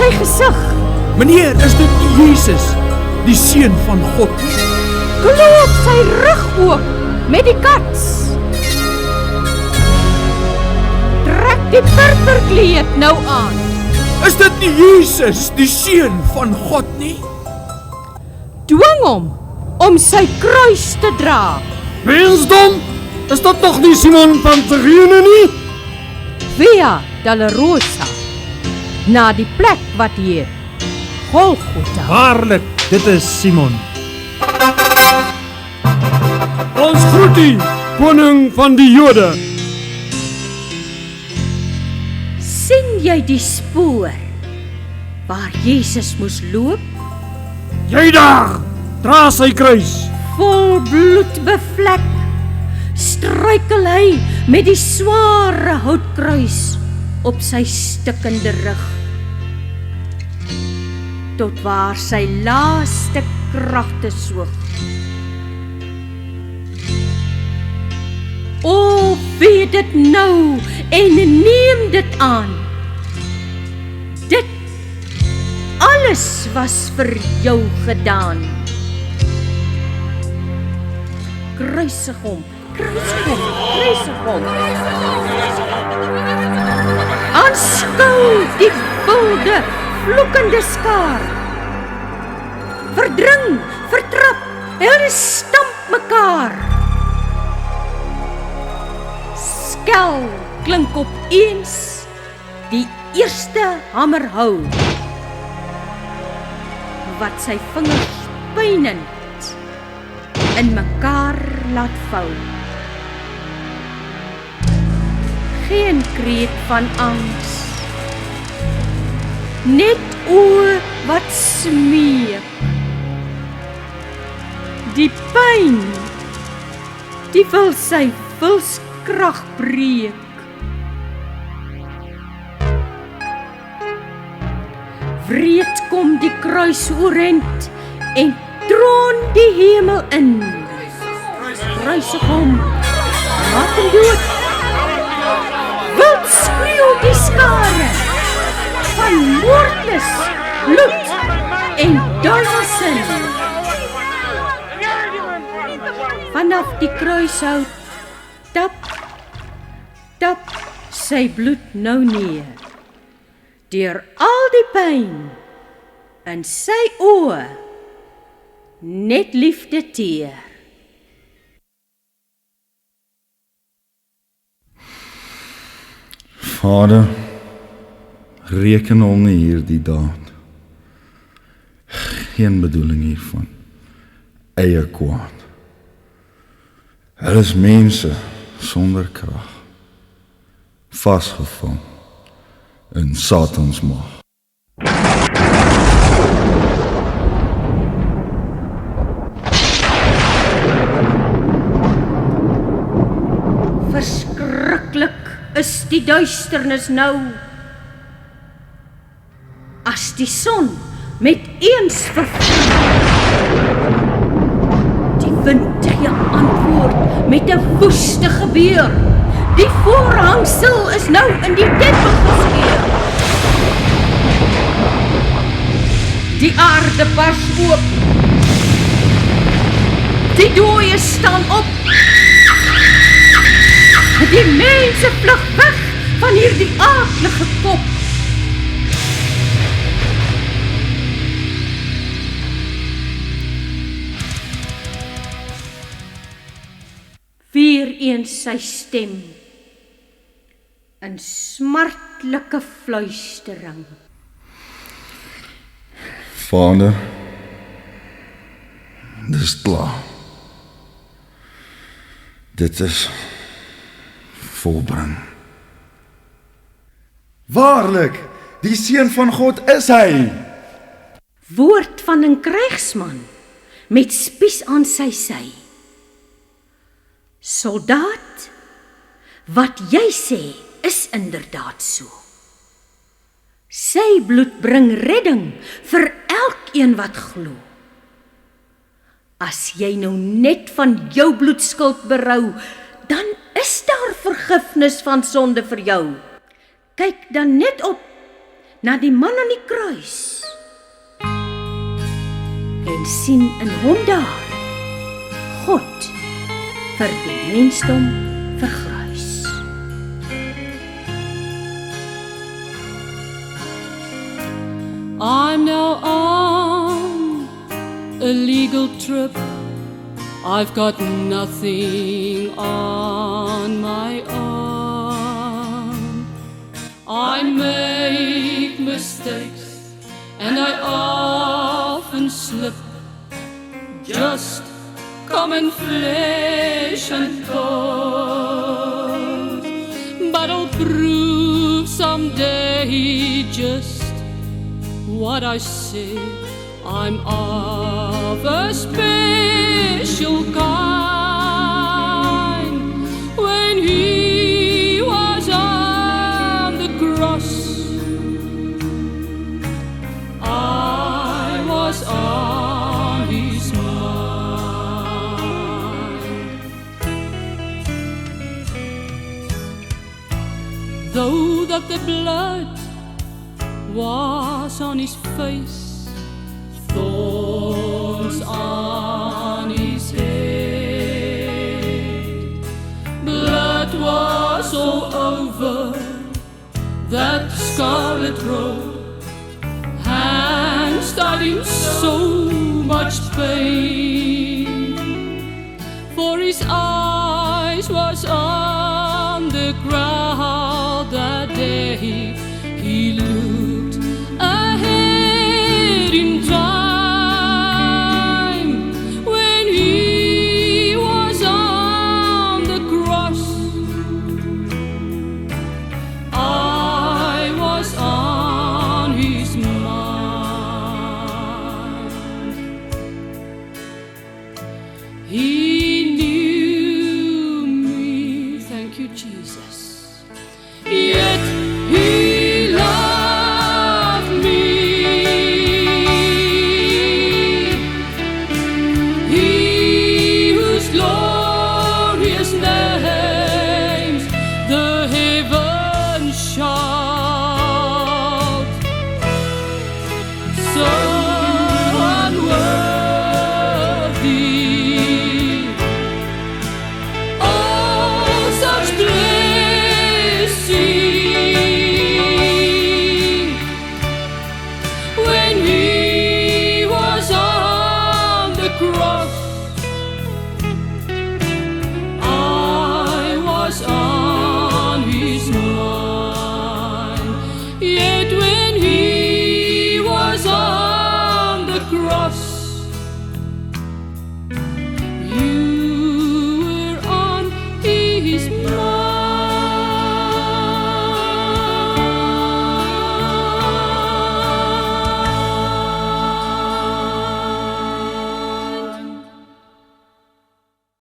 sy gesig? Meneer, is dit nie Jesus, die seun van God nie? Klop sy rug oop met die kats. Trek die purperkleed nou aan. Is dit nie Jesus, die seun van God nie? Dwing hom om sy kruis te dra. Mensdom, is dat nog nie Simon van Cyrene nie? Via Dolorosa, na die plek wat heet Golgotha. Waarlik, dit is Simon. Ons groet u, koning van die Jode. Sien jy die spoor waar Jesus moes loop? Jy daar, dra sy kruis. Vol bloed bevlek, struikel hy met die sware houtkruis op sy stikkende rug, tot waar sy laaste kragte soog. O, weet dit nou en neem dit aan. Dit alles was vir jou gedaan. Kruisig hom, kruisig hom, kruisig hom. Aanskou die wilde, vloekende skaar. Verdring, vertrap, hulle stamp mekaar. Skel klink op eens die eerste hamer hou, wat sy vingers pynend in mekaar laat vou. Geen kreet van angs, net oë wat smeek. Die pyn, die wil sy wilskrag breek. Wreed kom die kruis oorend en troon die hemel in. Kruisig hom, maak hom dood. Wild skreeu die skare van moordlus, bloed en duivelsin. Vanaf die kruishout tap, tap sy bloed nou neer. Deur al die pyn in sy oë net liefde teer. Vader, reken hom nie hierdie daad. Geen bedoeling hiervan, eie kwaad. Hulle is mense sonder krag, vasgevang in Satans mag. Verskriklik is die duisternis nou, as die son met eens vervloek. Die wind gee antwoord met 'n woeste gebeur. Die voorhangsel is nou in die tempel geskeur. Die aarde bars oop. Die dooies staan op. Die mense vlug weg van hierdie aaklige kop. Weer eens sy stem in smartlike fluistering. Vader, dis klaar. Dit is volbring. Waarlik, die seun van God is hy. Woord van 'n krygsman met spies aan sy sy. Soldaat, wat jy sê is inderdaad so. Sy bloed bring redding vir elkeen wat glo. As jy nou net van jou bloedskuld berou, dan is daar vergifnis van sonde vir jou. Kyk dan net op na die man aan die kruis en sien in hom daar God vir die mensdom vergrys. I'm now on a legal trip. I've got nothing on my own. I make mistakes and I often slip. Just common flesh and bone. But I'll prove someday just what I say. I'm of a special kind. When he was on the cross, I was on his mind. Though that the blood was on his face, thorns on his head, blood was all over that scarlet robe, hands that in so much pain, for his eyes was on the ground that day he looked